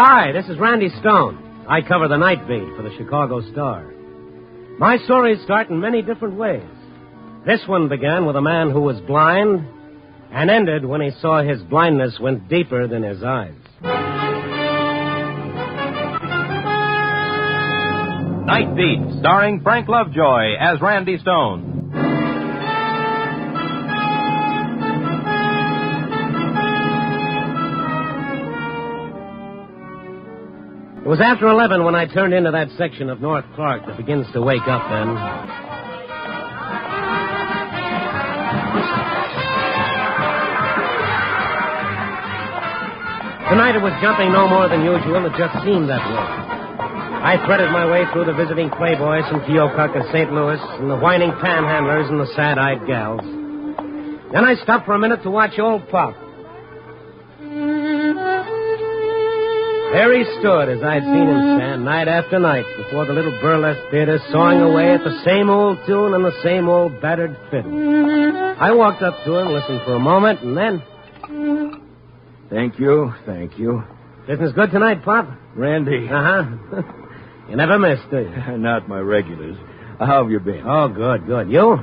Hi, this is Randy Stone. I cover the Nightbeat for the Chicago Star. My stories start in many different ways. This one began with a man who was blind and ended when he saw his blindness went deeper than his eyes. Nightbeat, starring Frank Lovejoy as Randy Stone. It was after 11 when I turned into that section of North Clark that begins to wake up then. Tonight it was jumping no more than usual. It just seemed that way. I threaded my way through the visiting playboys from Keokuk and St. Louis and the whining panhandlers and the sad-eyed gals. Then I stopped for a minute to watch old Pop. There he stood as I'd seen him stand night after night before the little burlesque theater, sawing away at the same old tune and the same old battered fiddle. I walked up to him, listened for a moment, and then... Thank you. Business good tonight, Pop? Randy. Uh-huh. You never miss, do you? Not my regulars. How have you been? Oh, good. You?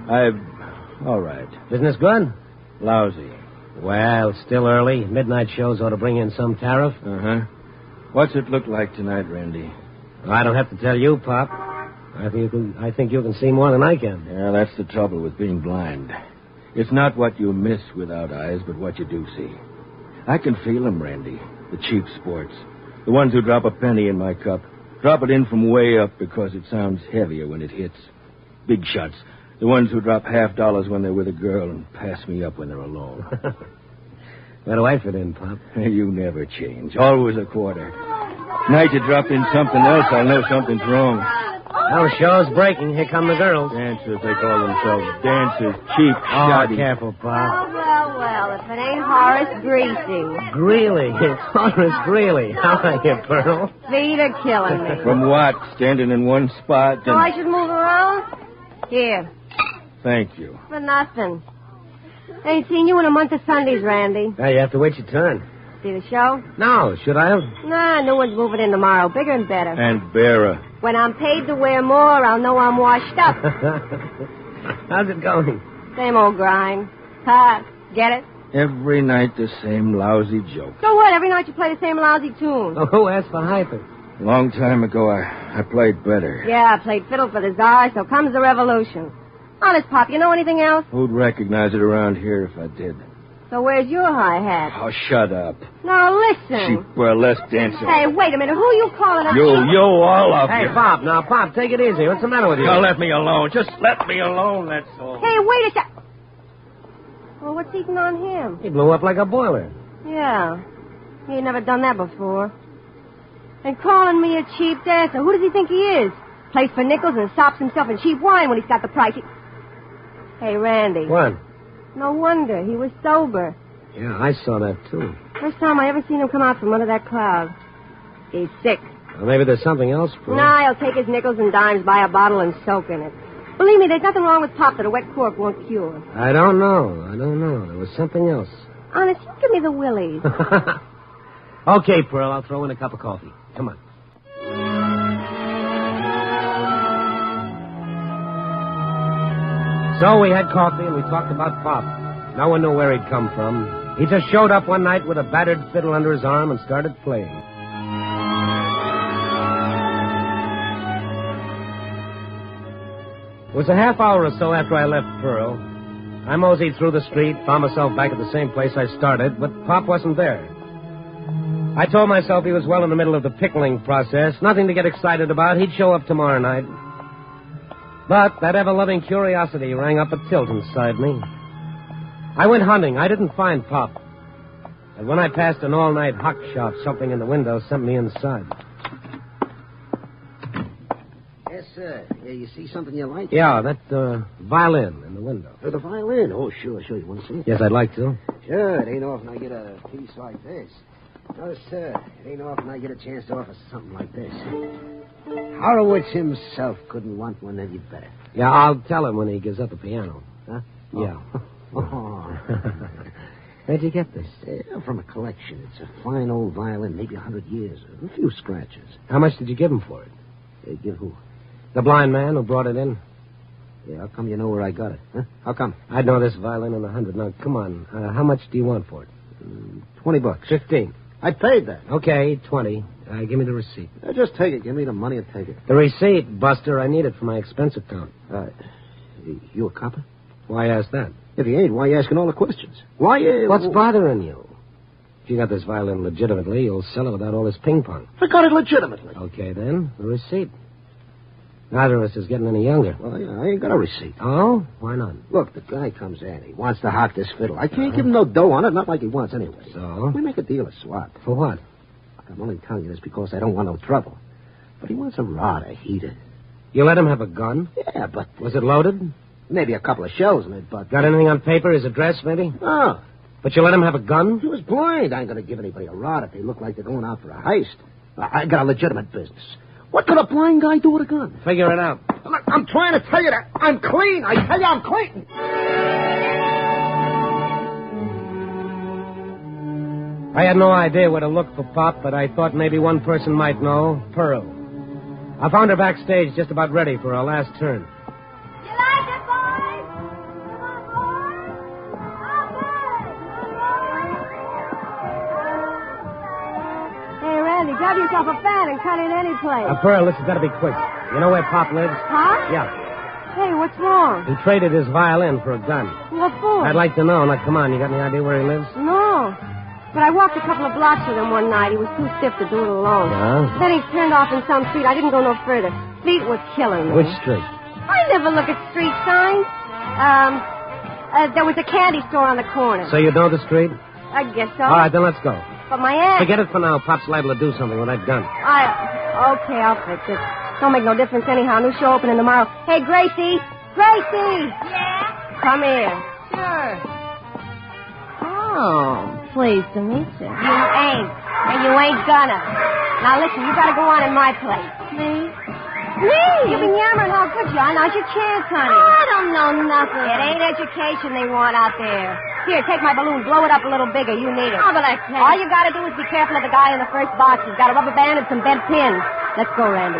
All right. Business good? Lousy. Well, still early. Midnight shows ought to bring in some tariff. Uh-huh. What's it look like tonight, Randy? I don't have to tell you, Pop. I think you can see more than I can. Yeah, that's the trouble with being blind. It's not what you miss without eyes, but what you do see. I can feel them, Randy. The cheap sports. The ones who drop a penny in my cup. Drop it in from way up because it sounds heavier when it hits. Big shots. The ones who drop $50 when they're with a girl and pass me up when they're alone. Where do I fit in, Pop? You never change. Always a quarter. Night you drop in something else, I'll know something's wrong. Well, show's breaking. Here come the girls. Dancers, they call themselves. Dancers, cheap, shoddy. Careful, Pop. Well, if it ain't Horace Greasy. Greeley. It's Horace Greeley. How are you, Pearl? Feet are killing me. From what? Standing in one spot? So I should move around? Here. Thank you. For nothing. Ain't seen you in a month of Sundays, Randy. Now you have to wait your turn. See the show? No, should I have? Nah, new one's moving in tomorrow. Bigger and better. And bearer. When I'm paid to wear more, I'll know I'm washed up. How's it going? Same old grind. Ha, get it? Every night the same lousy joke. So what? Every night you play the same lousy tune. Oh, who asked for hyper? A long time ago, I played better. Yeah, I played fiddle for the Tsar, so comes the revolution. Honest, Pop, you know anything else? Who'd recognize it around here if I did? So where's your hi-hat? Oh, shut up. Now, listen. Cheap burlesque dancer. Hey, wait a minute. Who you calling a You, all of you. Hey, Bob, now, Pop, take it easy. What's the matter with you? Now, let me alone. Just let me alone, that's all. Hey, wait a sec. Well, what's eating on him? He blew up like a boiler. Yeah. He ain't never done that before. And calling me a cheap dancer. Who does he think he is? Plays for nickels and sops himself in cheap wine when he's got the price. Hey, Randy. What? No wonder. He was sober. Yeah, I saw that, too. First time I ever seen him come out from under that cloud. He's sick. Well, maybe there's something else for him. Nah, he'll take his nickels and dimes, buy a bottle, and soak in it. Believe me, there's nothing wrong with Pop that a wet cork won't cure. I don't know. There was something else. Honest, you give me the willies. Okay, Pearl, I'll throw in a cup of coffee. Come on. So we had coffee and we talked about Pop. No one knew where he'd come from. He just showed up one night with a battered fiddle under his arm and started playing. It was a half hour or so after I left Pearl. I moseyed through the street, found myself back at the same place I started, but Pop wasn't there. I told myself he was well in the middle of the pickling process, nothing to get excited about. He'd show up tomorrow night. But that ever-loving curiosity rang up a tilt inside me. I went hunting. I didn't find Pop. And when I passed an all-night hock shop, something in the window sent me inside. Yes, sir. Yeah, you see something you like? Yeah, that violin in the window. Oh, the violin? Oh, sure. You want to see it? Yes, I'd like to. Sure. It ain't often I get a piece like this. No, sir. It ain't often I get a chance to offer something like this. Horowitz himself couldn't want one any better. Yeah, I'll tell him when he gives up the piano. Huh? Yeah. Oh. Where'd you get this? From a collection. It's a fine old violin, maybe 100 years. A few scratches. How much did you give him for it? Give who? The blind man who brought it in. Yeah, how come you know where I got it? Huh? How come? I'd know this violin in 100. Now, come on. How much do you want for it? $20. 15. I paid that. Okay, 20. Give me the receipt. Just take it. Give me the money and take it. The receipt, Buster. I need it for my expense account. You a copper? Why ask that? If you ain't, why you asking all the questions? Why? What's bothering you? If you got this violin legitimately, you'll sell it without all this ping pong. I got it legitimately. Okay, then. The receipt. Neither of us is getting any younger. Well, yeah, I ain't got a receipt. Oh? Why not? Look, the guy comes in. He wants to hock this fiddle. I can't give him no dough on it, not like he wants anyway. So? We make a deal of swap. For what? I'm only telling you this because I don't want no trouble. But he wants a rod, a heater. You let him have a gun? Yeah, but... Was it loaded? Maybe a couple of shells in it, but... Got anything on paper? His address, maybe? No. But you let him have a gun? He was blind. I ain't going to give anybody a rod if they look like they're going out for a heist. I got a legitimate business. What could a blind guy do with a gun? Figure it out. Look, I'm trying to tell you that I'm clean. I tell you I'm clean. I had no idea where to look for Pop, but I thought maybe one person might know. Pearl. I found her backstage just about ready for our last turn. You like it, boys? Come on, boys. Hey, Randy, grab yourself a fan and cut in any place. Pearl, this has got to be quick. You know where Pop lives? Huh? Yeah. Hey, what's wrong? He traded his violin for a gun. What for? I'd like to know. Now, come on. You got any idea where he lives? No. But I walked a couple of blocks with him one night. He was too stiff to do it alone. Yeah? Then he turned off in some street. I didn't go no further. Feet was killing me. Which street? I never look at street signs. There was a candy store on the corner. So you know the street? I guess so. All right, then let's go. But my aunt... Forget it for now. Pop's liable to do something with that gun. Okay, I'll fix it. Don't make no difference anyhow. New show opening tomorrow. Hey, Gracie! Gracie! Yeah? Come here. Sure. Oh, pleased to meet you. You ain't. And you ain't gonna. Now, listen, you gotta go on in my place. Me? Me? You've been yammering all good, John. Now's your chance, honey. I don't know nothing. It ain't education they want out there. Here, take my balloon. Blow it up a little bigger. You need it. Oh, but I can't. All you gotta do is be careful of the guy in the first box. He's got a rubber band and some bent pins. Let's go, Randy.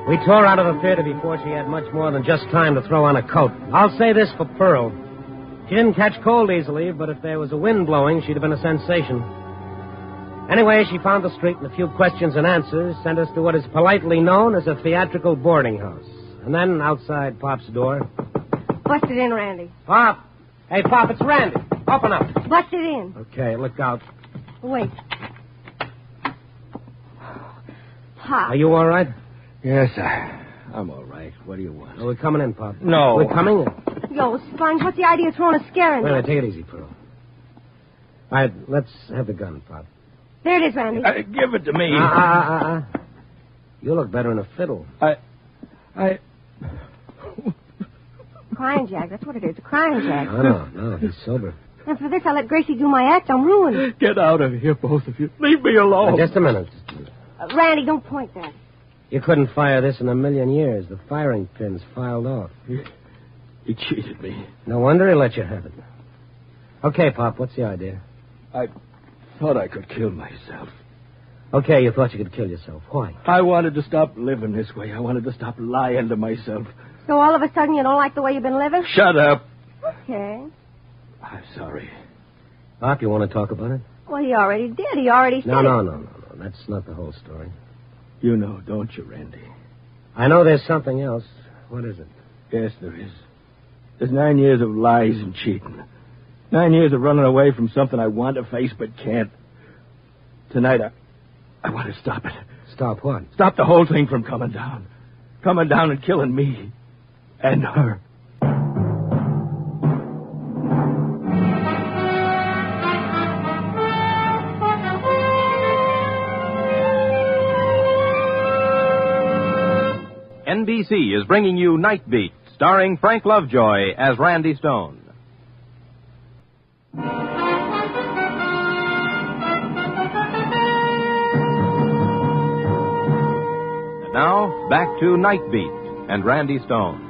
We tore out of the theater before she had much more than just time to throw on a coat. I'll say this for Pearl. She didn't catch cold easily, but if there was a wind blowing, she'd have been a sensation. Anyway, she found the street and a few questions and answers sent us to what is politely known as a theatrical boarding house. And then outside Pop's door... Bust it in, Randy. Pop! Hey, Pop, it's Randy. Open up. Bust it in. Okay, look out. Wait. Pop. Are you all right? Yes, I'm all right. What do you want? Oh, we're coming in, Pop. No. We're coming in. Yo, Sponge, what's the idea of throwing a scare in Wait a there? minute, take it easy, Pearl. All right, let's have the gun, Pop. There it is, Randy. Give it to me. You look better in a fiddle. Crying Jack, that's what it is, a crying Jack. No, he's sober. And for this, I let Gracie do my act. I'm ruined. Get out of here, both of you. Leave me alone. Now, just a minute. Randy, don't point that. You couldn't fire this in a million years. The firing pin's filed off. He cheated me. No wonder he let you have it. Okay, Pop, what's the idea? I thought I could kill myself. Okay, you thought you could kill yourself. Why? I wanted to stop living this way. I wanted to stop lying to myself. So all of a sudden you don't like the way you've been living? Shut up. Okay. I'm sorry. Pop, you want to talk about it? Well, he already did. He already said No. That's not the whole story. You know, don't you, Randy? I know there's something else. What is it? Yes, there is. There's 9 years of lies and cheating. 9 years of running away from something I want to face but can't. Tonight, I want to stop it. Stop what? Stop the whole thing from coming down. Coming down and killing me. And her. NBC is bringing you Nightbeat, starring Frank Lovejoy as Randy Stone. And now, back to Nightbeat and Randy Stone.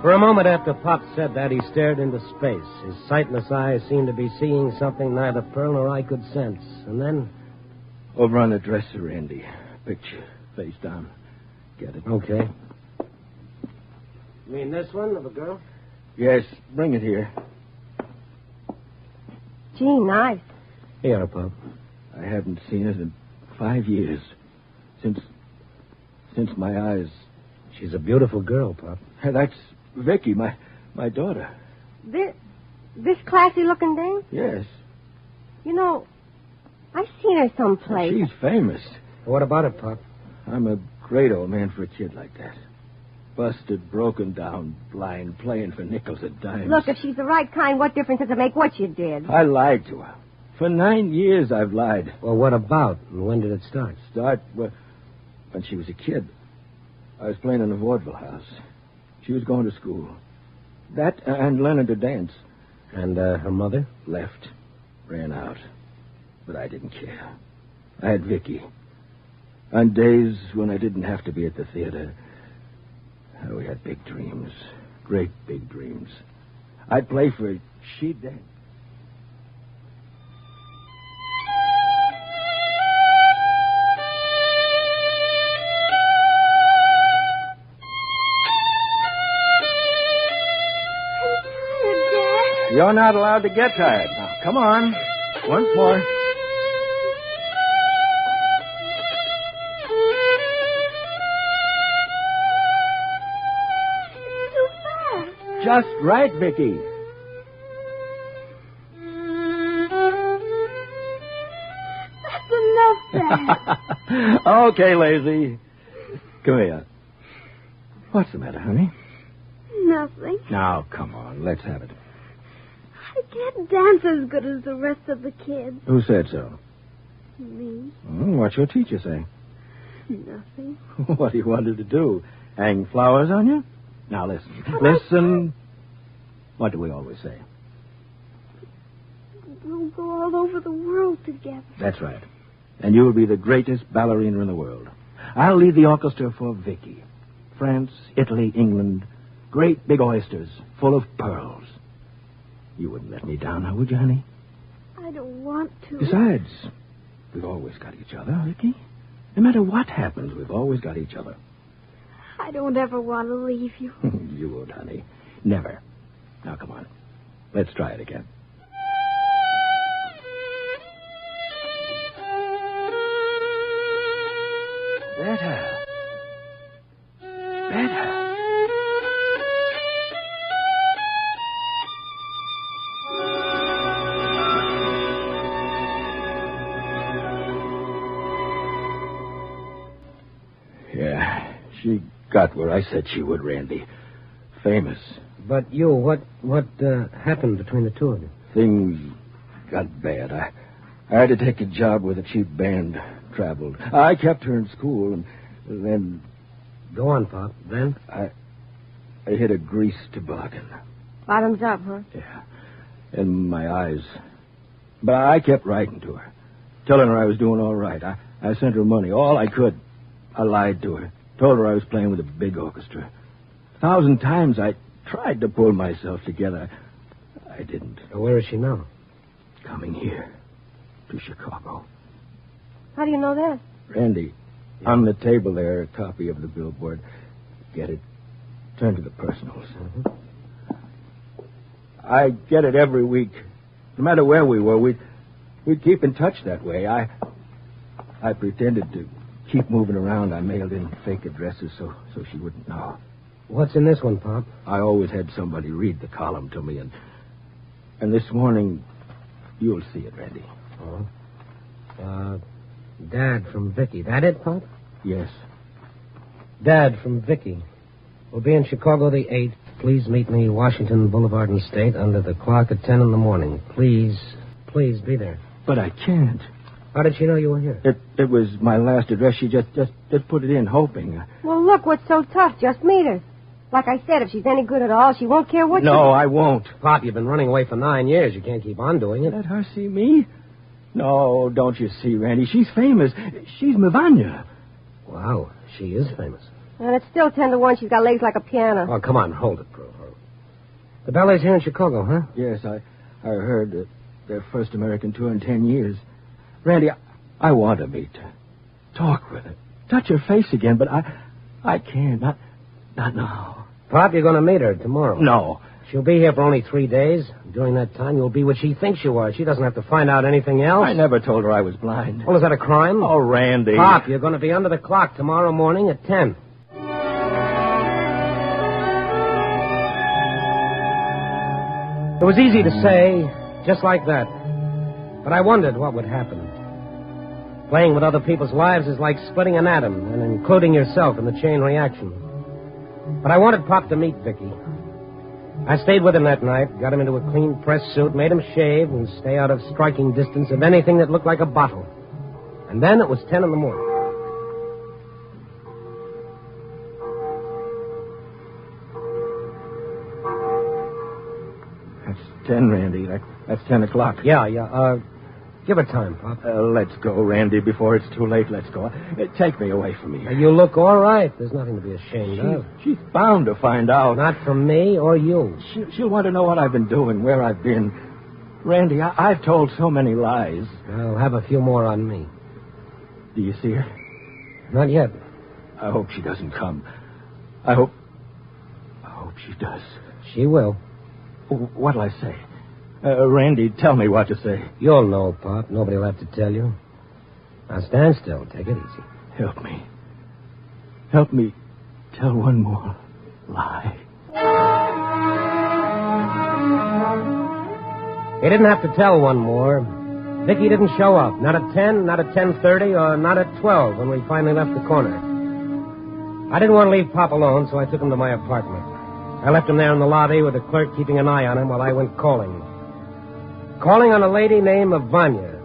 For a moment after Pop said that, he stared into space. His sightless eyes seemed to be seeing something neither Pearl nor I could sense. And then... Over on the dresser, Randy. Picture, face down. Get it? Okay. You mean this one of a girl? Yes, bring it here. Gee, nice. Here, Pop. I haven't seen it in 5 years. Since my eyes... She's a beautiful girl, Pop. That's Vicky, my daughter. This classy-looking dame? Yes. You know, I've seen her someplace. She's famous. What about it, Pop? I'm a great old man for a kid like that. Busted, broken down, blind, playing for nickels and dimes. Look, if she's the right kind, what difference does it make what you did? I lied to her. For 9 years I've lied. Well, what about? And when did it start? Well, when she was a kid. I was playing in the vaudeville house. She was going to school. That and learning to dance. And her mother? Left. Ran out. But I didn't care. I had Vicky. On days when I didn't have to be at the theater, we had big dreams. Great big dreams. I'd play for her. She'd dance. You're not allowed to get tired. Now, come on. Once more. Too fast. Just right, Vicky. That's enough, Dad. Okay, lazy. Come here. What's the matter, honey? Nothing. Now, come on. Let's have it. I can't dance as good as the rest of the kids. Who said so? Me? What's your teacher say? Nothing. What do you want her to do? Hang flowers on you? Now, listen. Listen. What do we always say? We'll go all over the world together. That's right. And you'll be the greatest ballerina in the world. I'll lead the orchestra for Vicky. France, Italy, England. Great big oysters full of pearls. You wouldn't let me down now, would you, honey? I don't want to. Besides, we've always got each other, Vicky. No matter what happens, we've always got each other. I don't ever want to leave you. You won't, honey. Never. Now, come on. Let's try it again. Better. Better. Yeah, she got where I said she would, Randy. Famous. But you, what happened between the two of you? Things got bad. I had to take a job with a cheap band. Traveled. I kept her in school, and then... Go on, Pop. Then? I hit a grease toboggan. Bottoms up, huh? Yeah. In my eyes. But I kept writing to her, telling her I was doing all right. I sent her money, all I could. I lied to her. Told her I was playing with a big orchestra. 1,000 times I tried to pull myself together. I didn't. Where is she now? Coming here. To Chicago. How do you know that? Randy, on the table there, a copy of the billboard. Get it? Turn to the personals. Mm-hmm. I get it every week. No matter where we were, we'd keep in touch that way. I pretended to keep moving around. I mailed in fake addresses so she wouldn't know. What's in this one, Pop? I always had somebody read the column to me, and this morning, you'll see it, Randy. Oh? Dad from Vicky. That it, Pop? Yes. Dad from Vicky. We'll be in Chicago the 8th. Please meet me Washington Boulevard and State under the clock at 10 in the morning. Please be there. But I can't. How did she know you were here? It was my last address. She just put it in, hoping. Well, look, what's so tough? Just meet her. Like I said, if she's any good at all, she won't care what No, I won't. Pop, you've been running away for 9 years. You can't keep on doing it. Let her see me? No, don't you see, Randy? She's famous. She's Mivanya. Wow, she is famous. And it's still 10 to 1. She's got legs like a piano. Oh, come on, hold it, Pearl. The ballet's here in Chicago, huh? Yes, I heard that their first American tour in 10 years. Randy, I want to meet her. Talk with her. Touch her face again, but I can't. Not now. Pop, you're going to meet her tomorrow. No. She'll be here for only 3 days. During that time, you'll be what she thinks you are. She doesn't have to find out anything else. I never told her I was blind. Well, is that a crime? Oh, Randy. Pop, you're going to be under the clock tomorrow morning at 10. It was easy to say, just like that. But I wondered what would happen. Playing with other people's lives is like splitting an atom and including yourself in the chain reaction. But I wanted Pop to meet Vicky. I stayed with him that night, got him into a clean press suit, made him shave and stay out of striking distance of anything that looked like a bottle. And then it was 10 in the morning. That's 10, Randy. That's 10 o'clock. Yeah. Give her time, Pop. Let's go, Randy, before it's too late. Let's go. Take me away from here. You look all right. There's nothing to be ashamed of. She's bound to find out. Not from me or you. She'll want to know what I've been doing, where I've been. Randy, I've told so many lies. I'll have a few more on me. Do you see her? Not yet. I hope she doesn't come. I hope she does. She will. What'll I say? Randy, tell me what to say. You'll know, Pop. Nobody'll have to tell you. Now stand still. Take it easy. Help me. Help me tell one more lie. He didn't have to tell one more. Vicky didn't show up. Not at 10, not at 10:30, or not at 12 when we finally left the corner. I didn't want to leave Pop alone, so I took him to my apartment. I left him there in the lobby with the clerk keeping an eye on him while I went calling. Calling on a lady named Vanya.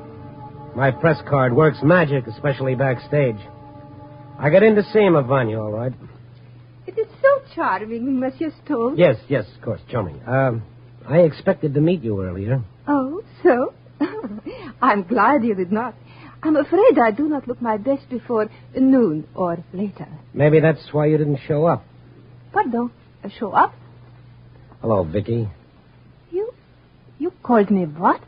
My press card works magic, especially backstage. I got in to see him, Vanya, all right. It is so charming, Monsieur Stone. Yes, of course, charming. I expected to meet you earlier. Oh, so? I'm glad you did not. I'm afraid I do not look my best before noon or later. Maybe that's why you didn't show up. Pardon? Show up? Hello, Vicky. You called me what?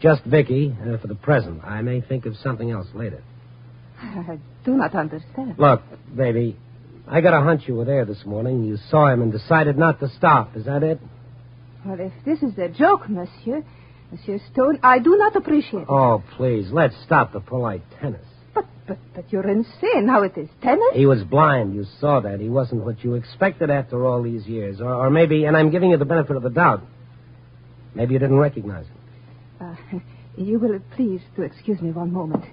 Just Vicky, for the present. I may think of something else later. I do not understand. Look, baby, I got a hunch you were there this morning. You saw him and decided not to stop. Is that it? Well, if this is a joke, Monsieur Stone, I do not appreciate it. Oh, please, let's stop the polite tennis. But you're insane. How it is tennis? He was blind. You saw that. He wasn't what you expected after all these years. Or maybe, and I'm giving you the benefit of the doubt, maybe you didn't recognize him. You will please to excuse me one moment.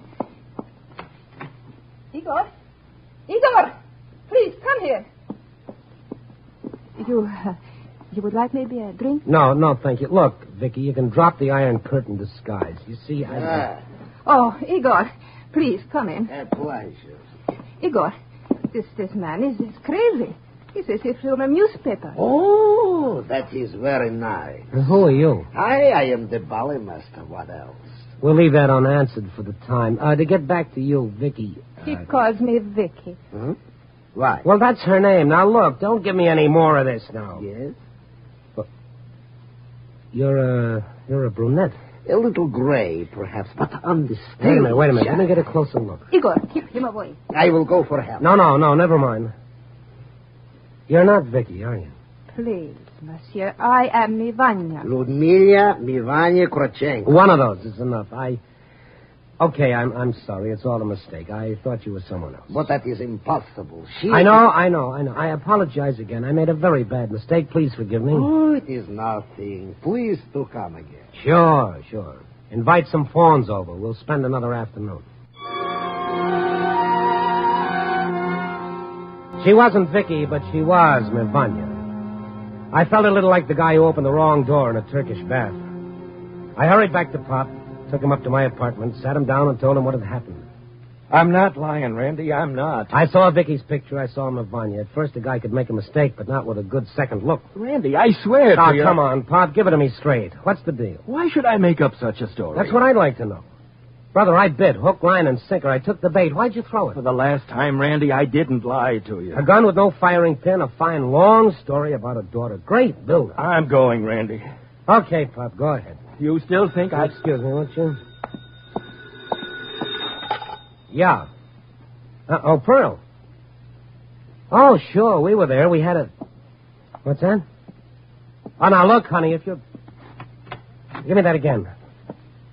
Igor, please come here. You would like maybe a drink? No, thank you. Look, Vicky, you can drop the Iron Curtain disguise. You see, Oh, Igor, please come in. A pleasure. Igor, this man is crazy. He's as if from a newspaper. Oh, that is very nice. And who are you? I am the ballet master. What else? We'll leave that unanswered for the time. To get back to you, Vicky. He calls me Vicky. Huh? Why? Well, that's her name. Now, look, don't give me any more of this now. Yes? You're a brunette. A little gray, perhaps, but understand. Wait a minute. Let me get a closer look. Igor, keep him away. I will go for help. No, never mind. You're not Vicky, are you? Please, Monsieur, I am Mivanya. Ludmila Mivanya Krochenko. One of those is enough. Okay, I'm sorry. It's all a mistake. I thought you were someone else. But that is impossible. I know. I apologize again. I made a very bad mistake. Please forgive me. Oh, it is nothing. Please do come again. Sure. Invite some fawns over. We'll spend another afternoon. She wasn't Vicky, but she was Mivanya. I felt a little like the guy who opened the wrong door in a Turkish bath. I hurried back to Pop, took him up to my apartment, sat him down, and told him what had happened. I'm not lying, Randy. I'm not. I saw Vicky's picture. I saw Mivanya. At first, a guy could make a mistake, but not with a good second look. Randy, I swear to you. Come on, Pop. Give it to me straight. What's the deal? Why should I make up such a story? That's what I'd like to know. Brother, I bit. Hook, line, and sinker. I took the bait. Why'd you throw it? For the last time, Randy, I didn't lie to you. A gun with no firing pin, a fine, long story about a daughter. Great build-up. I'm going, Randy. Okay, Pop, go ahead. You still think I... Excuse me, won't you? Yeah. Oh, Pearl. Oh, sure, we were there. We had a... What's that? Oh, now, look, honey, if you... Give me that again.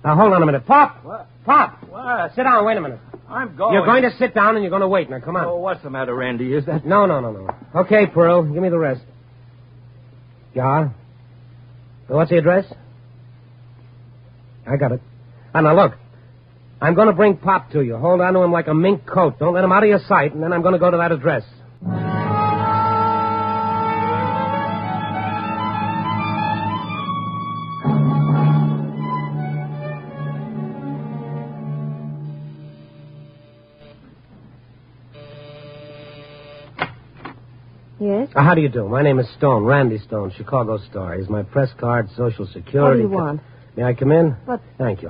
Now, hold on a minute. Pop! What? Pop! What? Sit down, wait a minute. I'm going. You're going to sit down and you're going to wait. Now, come on. Oh, what's the matter, Randy? Is that... No. Okay, Pearl, give me the rest. Yeah? What's the address? I got it. Now, look. I'm going to bring Pop to you. Hold on to him like a mink coat. Don't let him out of your sight, and then I'm going to go to that address. Yes? How do you do? My name is Stone, Randy Stone, Chicago Star. Here's my press card, Social Security. What do you want? May I come in? But... Thank you.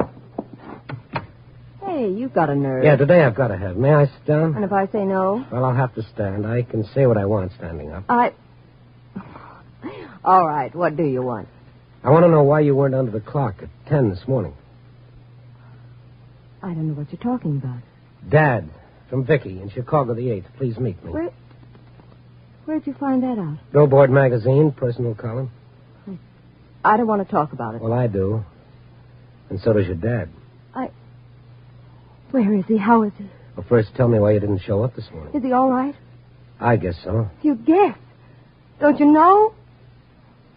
Hey, you've got a nerve. Yeah, today I've got to have. May I sit down? And if I say no? Well, I'll have to stand. I can say what I want standing up. All right, what do you want? I want to know why you weren't under the clock at 10 this morning. I don't know what you're talking about. Dad, from Vicky, in Chicago the 8th. Please meet me. Where'd you find that out? Billboard magazine, personal column. I don't want to talk about it. Well, I do. And so does your dad. Where is he? How is he? Well, first tell me why you didn't show up this morning. Is he all right? I guess so. You guess. Don't you know?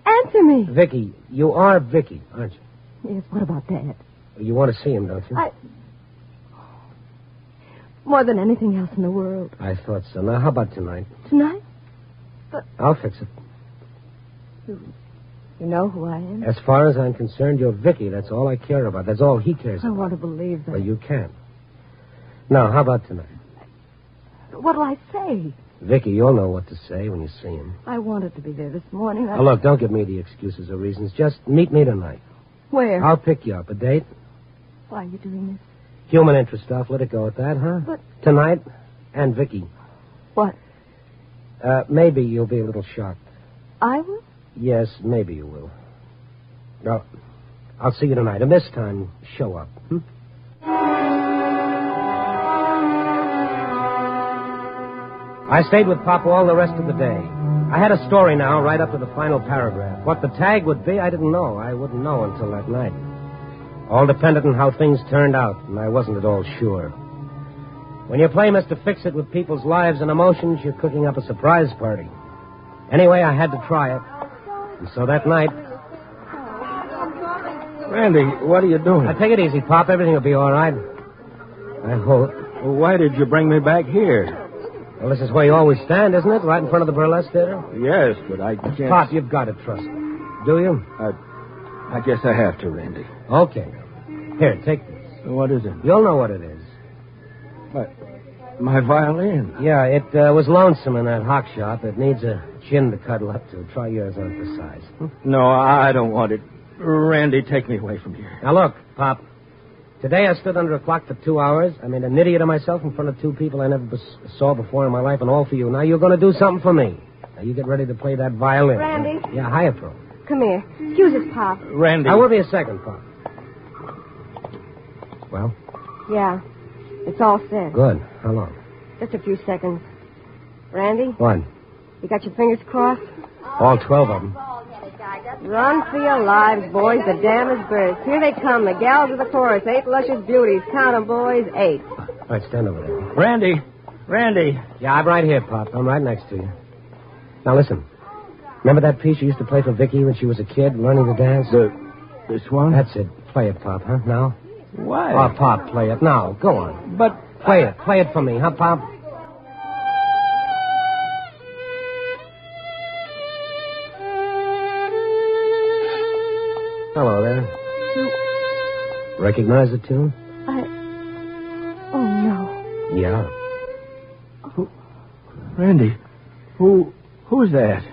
Answer me. Vicky, you are Vicky, aren't you? Yes, what about Dad? You want to see him, don't you? More than anything else in the world. I thought so. Now, how about tonight? Tonight? I'll fix it. You know who I am? As far as I'm concerned, you're Vicky. That's all I care about. That's all he cares I about. want to believe that. Well, you can't. Now, how about tonight? What'll I say? Vicky, you'll know what to say when you see him. I wanted to be there this morning. Now, look, don't give me the excuses or reasons. Just meet me tonight. Where? I'll pick you up. A date? Why are you doing this? Human interest stuff. Let it go at that, huh? But... Tonight, and Vicky. What? Maybe you'll be a little shocked. I will? Yes, maybe you will. No, I'll see you tonight. And this time, show up. I stayed with Pop all the rest of the day. I had a story now, right up to the final paragraph. What the tag would be, I didn't know. I wouldn't know until that night. All depended on how things turned out, and I wasn't at all sure. When you play Mr. Fix-It with people's lives and emotions, you're cooking up a surprise party. Anyway, I had to try it. And so that night... Randy, what are you doing? Now, take it easy, Pop. Everything will be all right. I hope. Well, why did you bring me back here? Well, this is where you always stand, isn't it? Right in front of the burlesque theater? Yes, but I can't... Pop, you've got to trust me. Do you? I guess I have to, Randy. Okay. Here, take this. What is it? You'll know what it is. What? My violin. Yeah, it was lonesome in that hock shop. It needs a chin to cuddle up to. Try yours on for size. No, I don't want it. Randy, take me away from here. Now, look, Pop. Today I stood under a clock for 2 hours. I made an idiot of myself in front of two people I never saw before in my life, and all for you. Now you're going to do something for me. Now you get ready to play that violin. Randy? Yeah, hiya, Pro. Come here. Excuse us, Pop. Randy. I will be a second, Pop. Well? Yeah. It's all set. Good. How long? Just a few seconds. Randy? What? You got your fingers crossed? All 12 of them. Run for your lives, boys. The dam is burst. Here they come, the gals of the chorus. 8 luscious beauties. Count 'em, boys. 8. All right, stand over there. Randy. Yeah, I'm right here, Pop. I'm right next to you. Now, listen. Remember that piece you used to play for Vicky when she was a kid, learning to dance? This one? That's it. Play it, Pop, huh? Now? Why? Oh, Pop, play it. Now, go on. But... Play it. Play it for me, huh, Pop? Hello there. Recognize the tune? Oh, no. Yeah. Randy, who's that?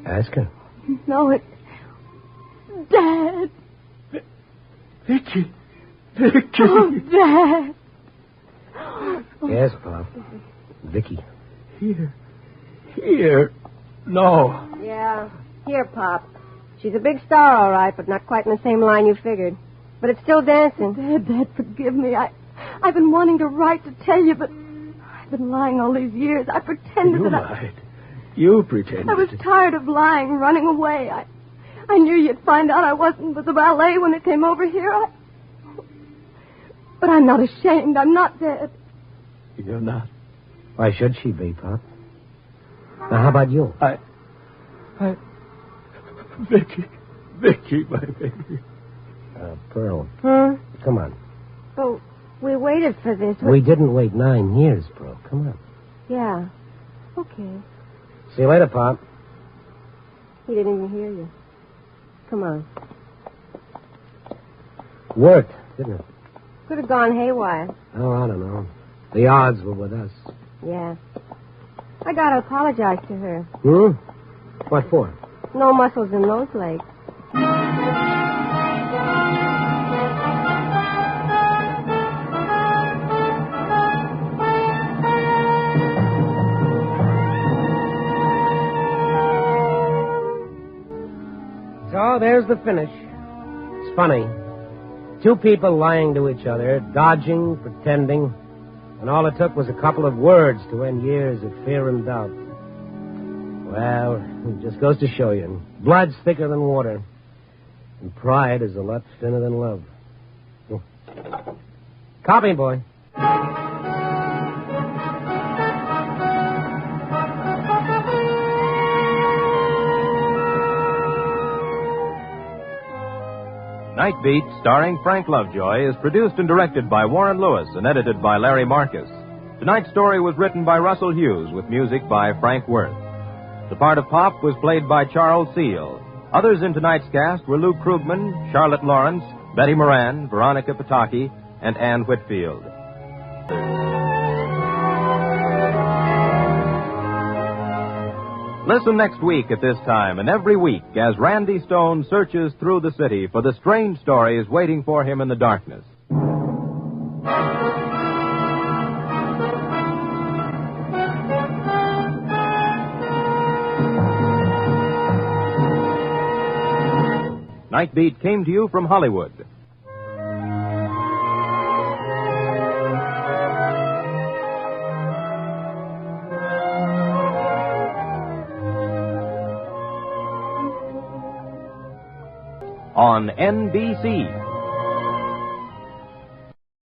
Ask her. No, it's... Dad! Vicky. Vicky. Oh, Dad. Yes, Pop. Vicky. Here. No. Yeah. Here, Pop. She's a big star, all right, but not quite in the same line you figured. But it's still dancing. Dad, forgive me. I've been wanting to write to tell you, but I've been lying all these years. I pretended You that lied. You pretended. I was tired of lying, running away. I knew you'd find out I wasn't with the ballet when it came over here. But I'm not ashamed. I'm not dead. You're not. Why should she be, Pop? Now, how about you? Vicky, my baby. Pearl. Huh? Come on. But we waited for this. We didn't wait 9 years, Pearl. Come on. Yeah. Okay. See you later, Pop. He didn't even hear you. Come on. Worked, didn't it? Could have gone haywire. Oh, I don't know. The odds were with us. Yeah. I gotta apologize to her. Hmm? What for? No muscles in those legs. So, there's the finish. It's funny. 2 people lying to each other, dodging, pretending, and all it took was a couple of words to end years of fear and doubt. Well, it just goes to show you. Blood's thicker than water, and pride is a lot thinner than love. Copy, boy. Nightbeat, starring Frank Lovejoy, is produced and directed by Warren Lewis and edited by Larry Marcus. Tonight's story was written by Russell Hughes with music by Frank Worth. The part of Pop was played by Charles Seal. Others in tonight's cast were Lou Krugman, Charlotte Lawrence, Betty Moran, Veronica Pataki, and Ann Whitfield. Listen next week at this time and every week as Randy Stone searches through the city for the strange stories waiting for him in the darkness. Nightbeat came to you from Hollywood. On NBC.